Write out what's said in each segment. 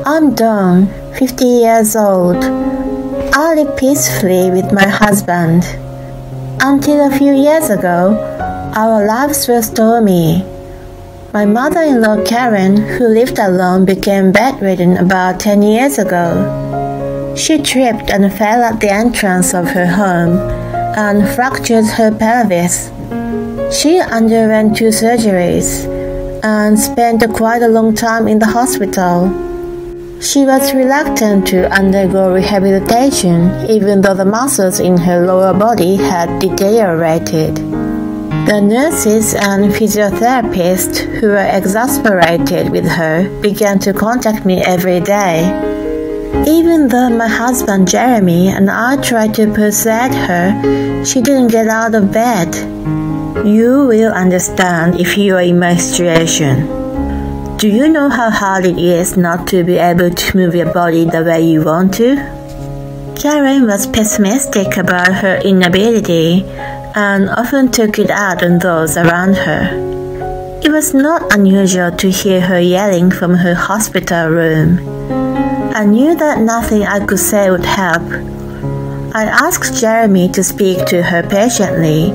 I'm Dawn, 50 years old. I live peacefully with my husband. Until a few years ago, our lives were stormy. My mother-in-law Karen, who lived alone, became bedridden about 10 years ago. She tripped and fell at the entrance of her home and fractured her pelvis. She underwent 2 surgeries and spent quite a long time in the hospital. She was reluctant to undergo rehabilitation even though the muscles in her lower body had deteriorated. The nurses and physiotherapists who were exasperated with her began to contact me every day. Even though my husband Jeremy and I tried to persuade her, she didn't get out of bed. You will understand if you are in my situation. Do you know how hard it is not to be able to move your body the way you want to? Karen was pessimistic about her inability and often took it out on those around her. It was not unusual to hear her yelling from her hospital room. I knew that nothing I could say would help. I asked Jeremy to speak to her patiently,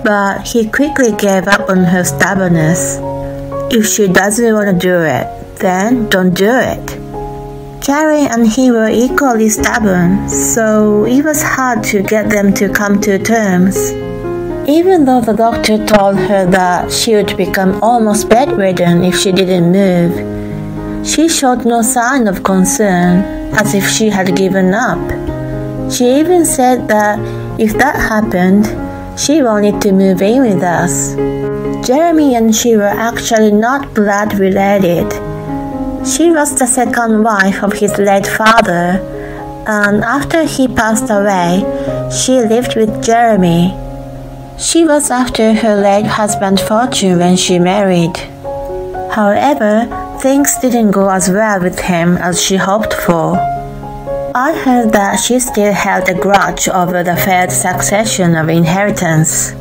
but he quickly gave up on her stubbornness. If she doesn't want to do it, then don't do it. Karen and he were equally stubborn, so it was hard to get them to come to terms. Even though the doctor told her that she would become almost bedridden if she didn't move, she showed no sign of concern, as if she had given up. She even said that if that happened, she wanted to move in with us. Jeremy and she were actually not blood related. She was the second wife of his late father, and after he passed away, she lived with Jeremy. She was after her late husband's fortune when she married. However, things didn't go as well with him as she hoped for. I heard that she still held a grudge over the failed succession of inheritance.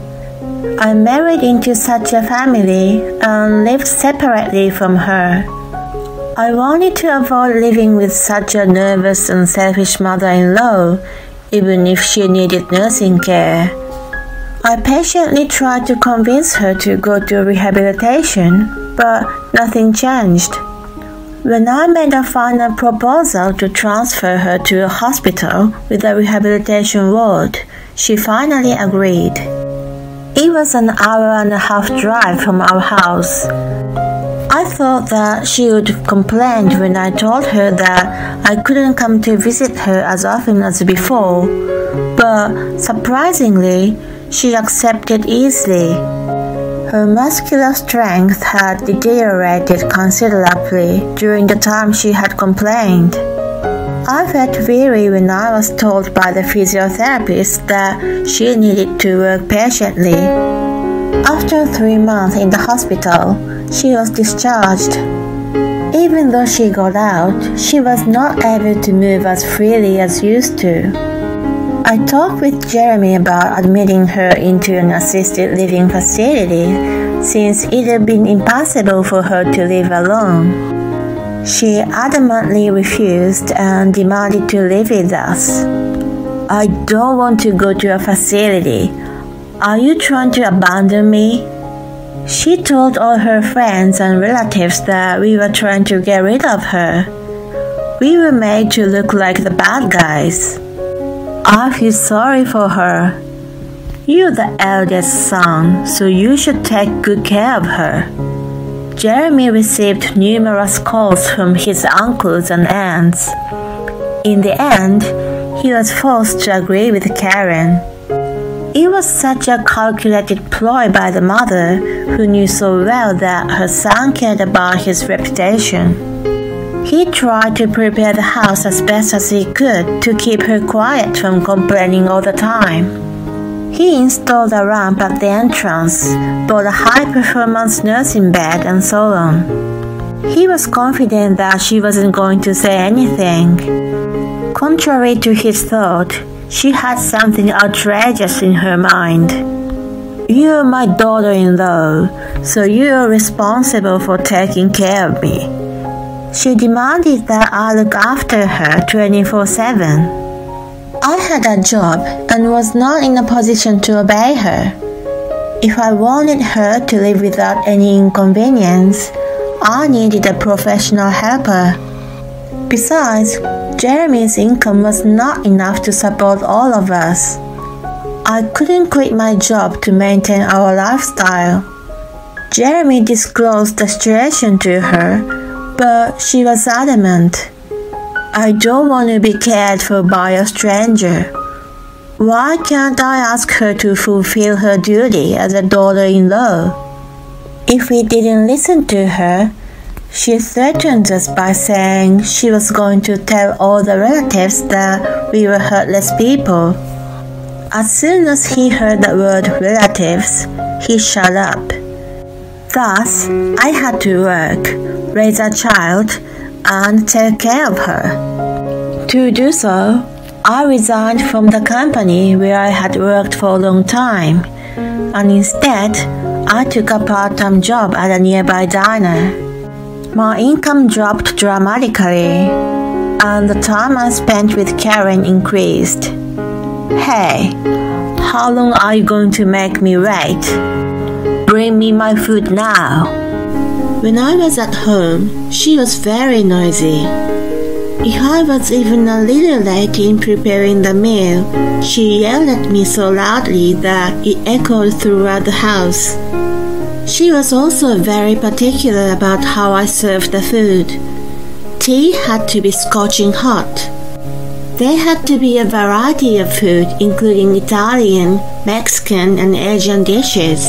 I married into such a family and lived separately from her. I wanted to avoid living with such a nervous and selfish mother-in-law, even if she needed nursing care. I patiently tried to convince her to go to rehabilitation, but nothing changed. When I made a final proposal to transfer her to a hospital with a rehabilitation ward, she finally agreed. It was an hour-and-a-half drive from our house. I thought that she would complain when I told her that I couldn't come to visit her as often as before, but surprisingly, she accepted easily. Her muscular strength had deteriorated considerably during the time she had complained. I felt weary when I was told by the physiotherapist that she needed to work patiently. After 3 months in the hospital, she was discharged. Even though she got out, she was not able to move as freely as used to. I talked with Jeremy about admitting her into an assisted living facility since it had been impossible for her to live alone. She adamantly refused and demanded to live with us. I don't want to go to a facility. Are you trying to abandon me? She told all her friends and relatives that we were trying to get rid of her. We were made to look like the bad guys. I feel sorry for her. You're the eldest son, so you should take good care of her. Jeremy received numerous calls from his uncles and aunts. In the end, he was forced to agree with Karen. It was such a calculated ploy by the mother, who knew so well that her son cared about his reputation. He tried to prepare the house as best as he could to keep her quiet from complaining all the time. He installed a ramp at the entrance, bought a high-performance nursing bed, and so on. He was confident that she wasn't going to say anything. Contrary to his thought, she had something outrageous in her mind. You're my daughter-in-law, so you're responsible for taking care of me. She demanded that I look after her 24/7. I had a job and was not in a position to obey her. If I wanted her to live without any inconvenience, I needed a professional helper. Besides, Jeremy's income was not enough to support all of us. I couldn't quit my job to maintain our lifestyle. Jeremy disclosed the situation to her, but she was adamant. I don't want to be cared for by a stranger. Why can't I ask her to fulfill her duty as a daughter-in-law? If we didn't listen to her, she threatened us by saying she was going to tell all the relatives that we were heartless people. As soon as he heard the word relatives, he shut up. Thus, I had to work, raise a child, and take care of her. To do so, I resigned from the company where I had worked for a long time, and instead, I took a part-time job at a nearby diner. My income dropped dramatically, and the time I spent with Karen increased. Hey, how long are you going to make me wait? Bring me my food now. When I was at home, she was very noisy. If I was even a little late in preparing the meal, she yelled at me so loudly that it echoed throughout the house. She was also very particular about how I served the food. Tea had to be scorching hot. There had to be a variety of food, including Italian, Mexican, and Asian dishes.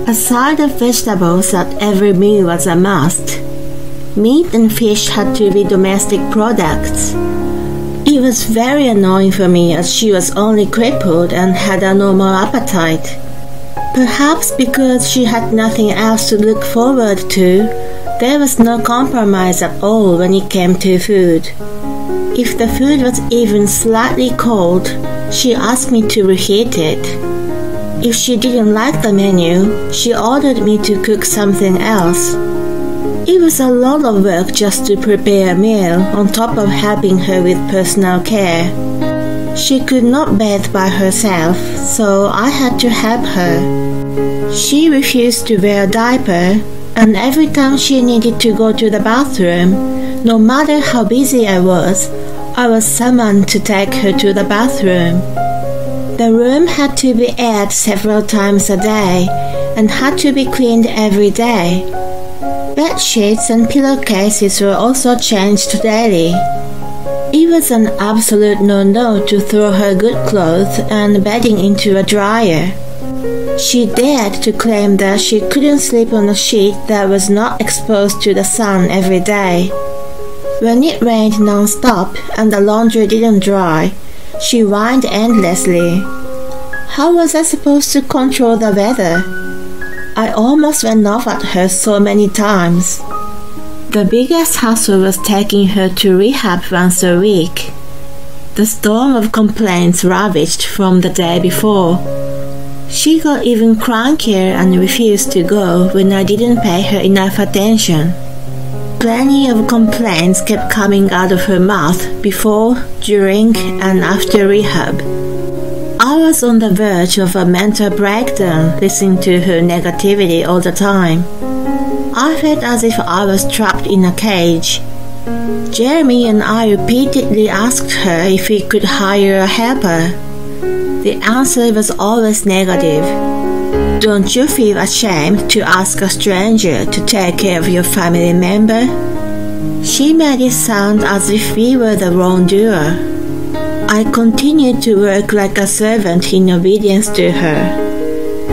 A side of vegetables at every meal was a must. Meat and fish had to be domestic products. It was very annoying for me as she was only crippled and had a normal appetite. Perhaps because she had nothing else to look forward to, there was no compromise at all when it came to food. If the food was even slightly cold, she asked me to reheat it. If she didn't like the menu, she ordered me to cook something else. It was a lot of work just to prepare a meal on top of helping her with personal care. She could not bathe by herself, so I had to help her. She refused to wear a diaper, and every time she needed to go to the bathroom, no matter how busy I was summoned to take her to the bathroom. The room had to be aired several times a day and had to be cleaned every day. Bed sheets and pillowcases were also changed daily. It was an absolute no-no to throw her good clothes and bedding into a dryer. She dared to claim that she couldn't sleep on a sheet that was not exposed to the sun every day. When it rained non-stop and the laundry didn't dry, she whined endlessly. How was I supposed to control the weather? I almost went off at her so many times. The biggest hassle was taking her to rehab once a week. The storm of complaints ravaged from the day before. She got even crankier and refused to go when I didn't pay her enough attention. Plenty of complaints kept coming out of her mouth before, during, and after rehab. I was on the verge of a mental breakdown listening to her negativity all the time. I felt as if I was trapped in a cage. Jeremy and I repeatedly asked her if we could hire a helper. The answer was always negative. Don't you feel ashamed to ask a stranger to take care of your family member? She made it sound as if we were the wrongdoer. I continued to work like a servant in obedience to her.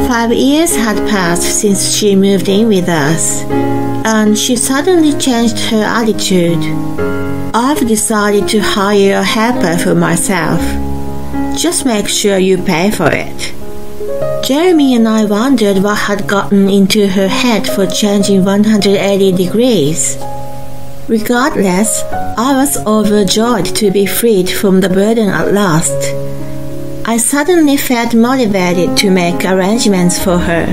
5 years had passed since she moved in with us, and she suddenly changed her attitude. I've decided to hire a helper for myself. Just make sure you pay for it. Jeremy and I wondered what had gotten into her head for changing 180 degrees. Regardless, I was overjoyed to be freed from the burden at last. I suddenly felt motivated to make arrangements for her.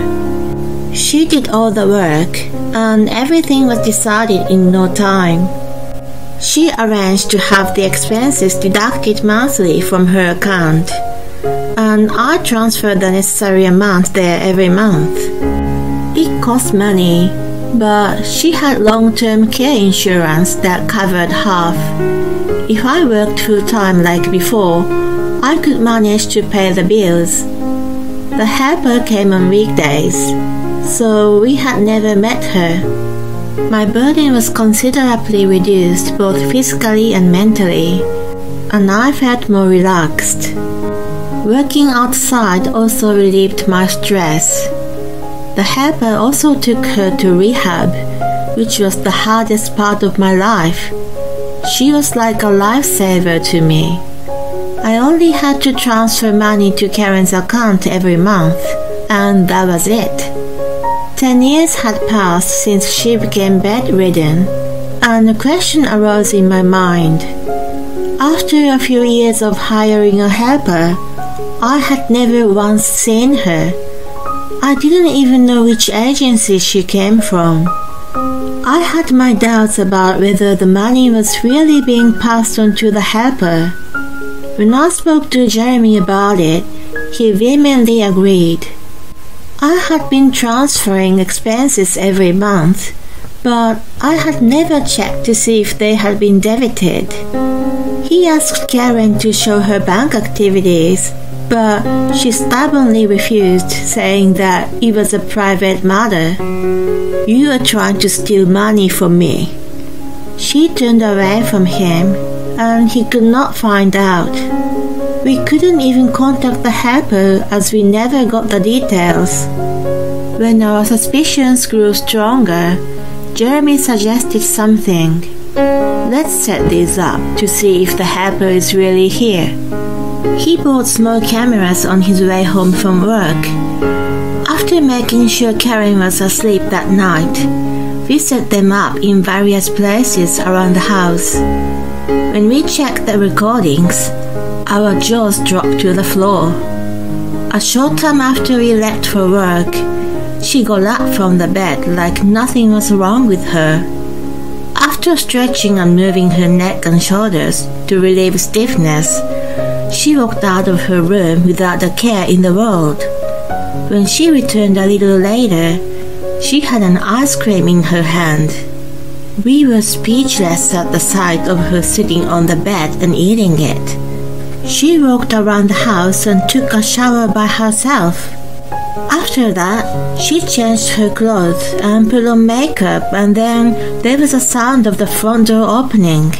She did all the work, and everything was decided in no time. She arranged to have the expenses deducted monthly from her account, and I transferred the necessary amount there every month. It cost money, but she had long-term care insurance that covered half. If I worked full-time like before, I could manage to pay the bills. The helper came on weekdays, so we had never met her. My burden was considerably reduced both physically and mentally, and I felt more relaxed. Working outside also relieved my stress. The helper also took her to rehab, which was the hardest part of my life. She was like a lifesaver to me. I only had to transfer money to Karen's account every month, and that was it. 10 years had passed since she became bedridden, and a question arose in my mind. After a few years of hiring a helper, I had never once seen her. I didn't even know which agency she came from. I had my doubts about whether the money was really being passed on to the helper. When I spoke to Jeremy about it, he vehemently agreed. I had been transferring expenses every month, but I had never checked to see if they had been debited. He asked Karen to show her bank activities, but she stubbornly refused, saying that it was a private matter. "You are trying to steal money from me." She turned away from him, and he could not find out. We couldn't even contact the helper as we never got the details. When our suspicions grew stronger, Jeremy suggested something. "Let's set these up to see if the helper is really here." He bought small cameras on his way home from work. After making sure Karen was asleep that night, we set them up in various places around the house. When we checked the recordings, our jaws dropped to the floor. A short time after we left for work, she got up from the bed like nothing was wrong with her. After stretching and moving her neck and shoulders to relieve stiffness, she walked out of her room without a care in the world. When she returned a little later, she had an ice cream in her hand. We were speechless at the sight of her sitting on the bed and eating it. She walked around the house and took a shower by herself. After that, she changed her clothes and put on makeup, and then there was a sound of the front door opening.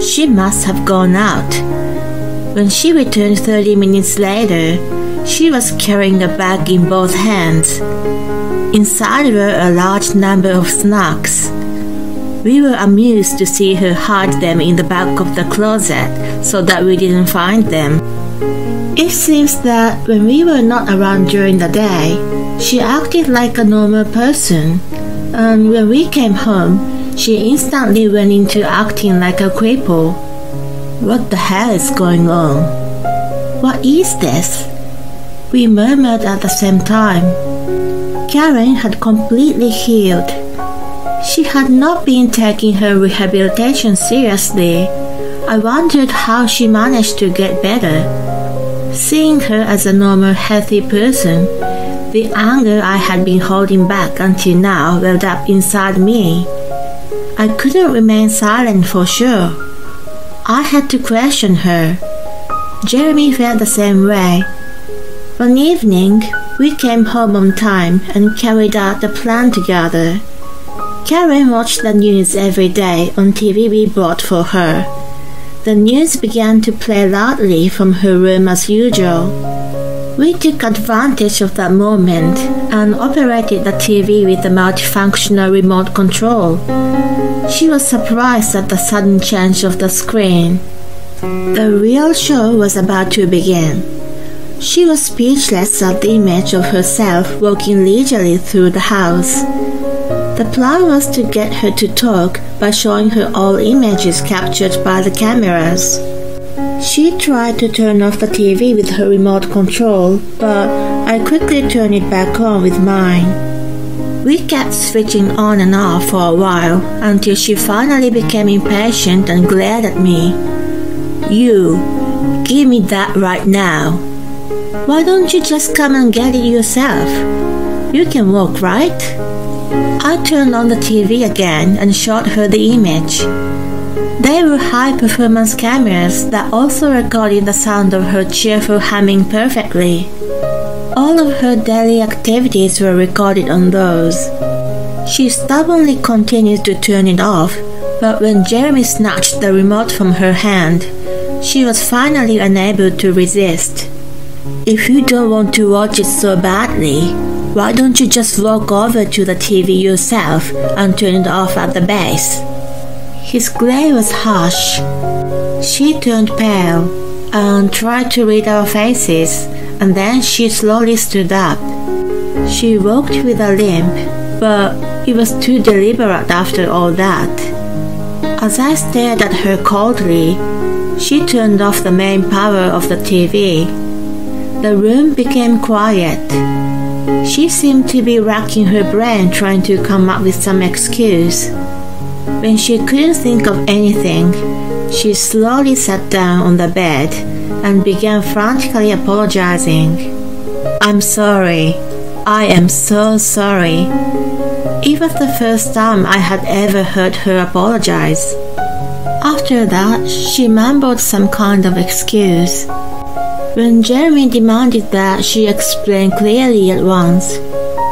She must have gone out. When she returned 30 minutes later, she was carrying a bag in both hands. Inside were a large number of snacks. We were amused to see her hide them in the back of the closet so that we didn't find them. It seems that when we were not around during the day, she acted like a normal person, and when we came home, she instantly went into acting like a cripple. What the hell is going on? What is this? We murmured at the same time. Karen had completely healed. She had not been taking her rehabilitation seriously. I wondered how she managed to get better. Seeing her as a normal, healthy person, the anger I had been holding back until now welled up inside me. I couldn't remain silent for sure. I had to question her. Jeremy felt the same way. One evening, we came home on time and carried out the plan together. Karen watched the news every day on TV we bought for her. The news began to play loudly from her room as usual. We took advantage of that moment and operated the TV with a multifunctional remote control. She was surprised at the sudden change of the screen. The real show was about to begin. She was speechless at the image of herself walking leisurely through the house. The plan was to get her to talk by showing her all images captured by the cameras. She tried to turn off the TV with her remote control, but I quickly turned it back on with mine. We kept switching on and off for a while until she finally became impatient and glared at me. "You, give me that right now. Why don't you just come and get it yourself? You can walk, right?" I turned on the TV again and showed her the image. They were high-performance cameras that also recorded the sound of her cheerful humming perfectly. All of her daily activities were recorded on those. She stubbornly continued to turn it off, but when Jeremy snatched the remote from her hand, she was finally unable to resist. "If you don't want to watch it so badly, why don't you just walk over to the TV yourself and turn it off at the base?" His glare was harsh. She turned pale and tried to read our faces, and then she slowly stood up. She walked with a limp, but it was too deliberate after all that. As I stared at her coldly, she turned off the main power of the TV. The room became quiet. She seemed to be racking her brain trying to come up with some excuse. When she couldn't think of anything, she slowly sat down on the bed and began frantically apologizing. "I'm sorry. I am so sorry." It was the first time I had ever heard her apologize. After that, she mumbled some kind of excuse. When Jeremy demanded that she explain clearly at once,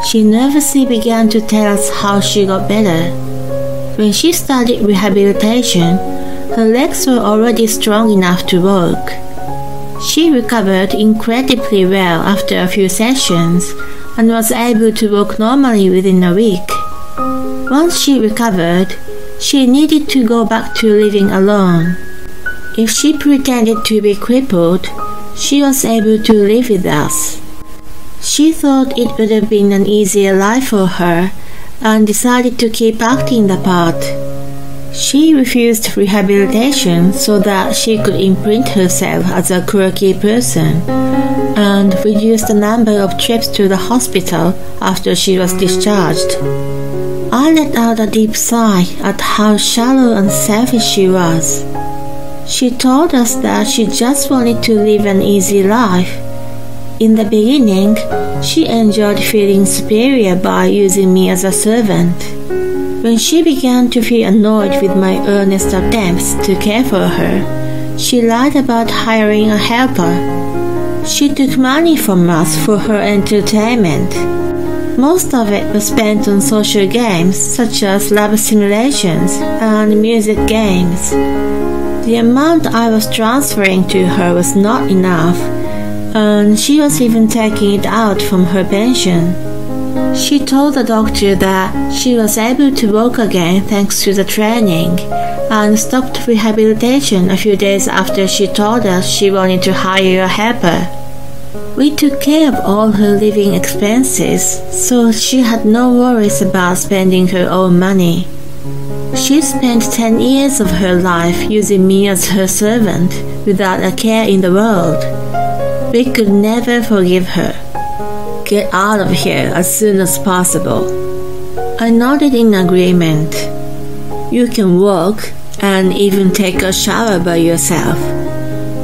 she nervously began to tell us how she got better. When she started rehabilitation, her legs were already strong enough to walk. She recovered incredibly well after a few sessions and was able to walk normally within a week. Once she recovered, she needed to go back to living alone. If she pretended to be crippled, she was able to live with us. She thought it would have been an easier life for her and decided to keep acting the part. She refused rehabilitation so that she could imprint herself as a quirky person and reduced the number of trips to the hospital after she was discharged. I let out a deep sigh at how shallow and selfish she was. She told us that she just wanted to live an easy life. In the beginning, she enjoyed feeling superior by using me as a servant. When she began to feel annoyed with my earnest attempts to care for her, she lied about hiring a helper. She took money from us for her entertainment. Most of it was spent on social games such as lab simulations and music games. The amount I was transferring to her was not enough, and she was even taking it out from her pension. She told the doctor that she was able to walk again thanks to the training, and stopped rehabilitation a few days after she told us she wanted to hire a helper. We took care of all her living expenses, so she had no worries about spending her own money. She spent 10 years of her life using me as her servant without a care in the world. We could never forgive her. "Get out of here as soon as possible." I nodded in agreement. "You can walk and even take a shower by yourself.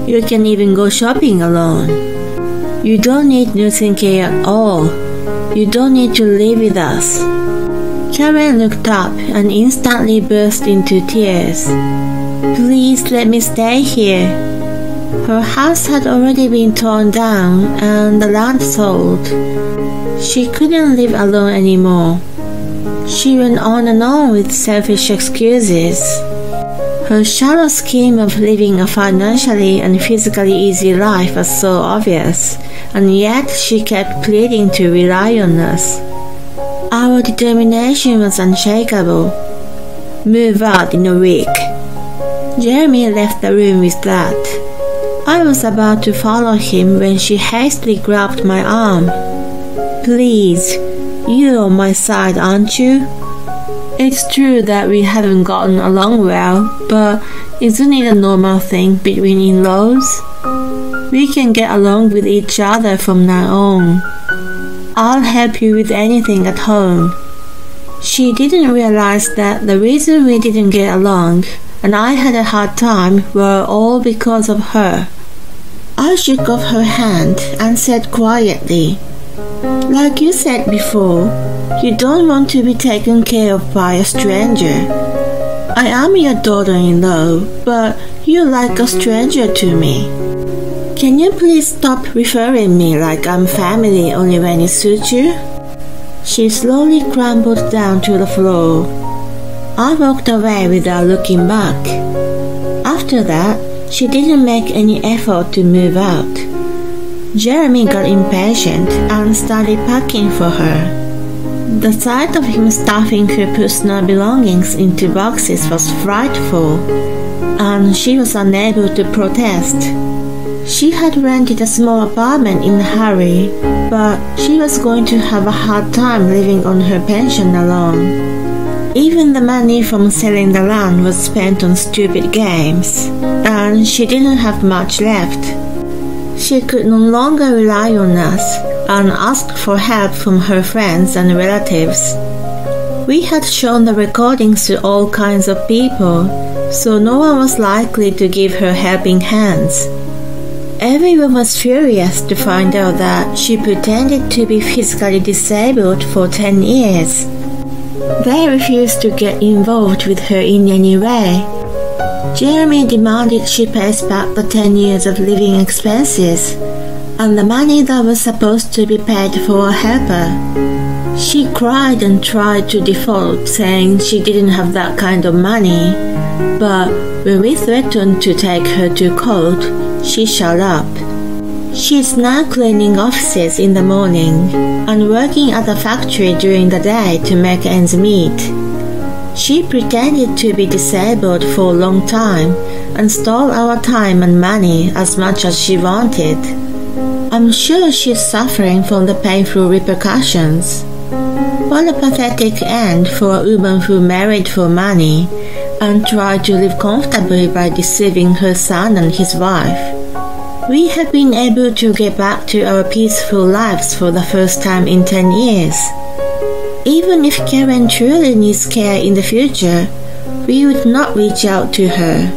You can even go shopping alone. You don't need nursing care at all. You don't need to live with us." Karen looked up and instantly burst into tears. "Please let me stay here." Her house had already been torn down and the land sold. She couldn't live alone anymore. She went on and on with selfish excuses. Her shallow scheme of living a financially and physically easy life was so obvious, and yet she kept pleading to rely on us. Our determination was unshakable. "Move out in a week." Jeremy left the room with that. I was about to follow him when she hastily grabbed my arm. "Please, you're on my side, aren't you? It's true that we haven't gotten along well, but isn't it a normal thing between in-laws? We can get along with each other from now on. I'll help you with anything at home. She didn't realize that the reason we didn't get along and I had a hard time were all because of her. I shook off her hand and said quietly, "Like you said before, you don't want to be taken care of by a stranger. I am your daughter-in-law, but you're like a stranger to me. Can you please stop referring me like I'm family only when it suits you?" She slowly crumbled down to the floor. I walked away without looking back. After that, she didn't make any effort to move out. Jeremy got impatient and started packing for her. The sight of him stuffing her personal belongings into boxes was frightful, and she was unable to protest. She had rented a small apartment in a hurry, but she was going to have a hard time living on her pension alone. Even the money from selling the land was spent on stupid games, and she didn't have much left. She could no longer rely on us and asked for help from her friends and relatives. We had shown the recordings to all kinds of people, so no one was likely to give her helping hands. Everyone was furious to find out that she pretended to be physically disabled for 10 years. They refused to get involved with her in any way. Jeremy demanded she pays back the 10 years of living expenses and the money that was supposed to be paid for a helper. She cried and tried to default, saying she didn't have that kind of money, but when we threatened to take her to court, she shut up. She's now cleaning offices in the morning and working at a factory during the day to make ends meet. She pretended to be disabled for a long time and stole our time and money as much as she wanted. I'm sure she's suffering from the painful repercussions. What a pathetic end for a woman who married for money and tried to live comfortably by deceiving her son and his wife. We have been able to get back to our peaceful lives for the first time in 10 years. Even if Karen truly needs care in the future, we would not reach out to her.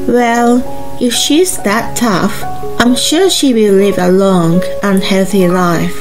Well, if she's that tough, I'm sure she will live a long and healthy life.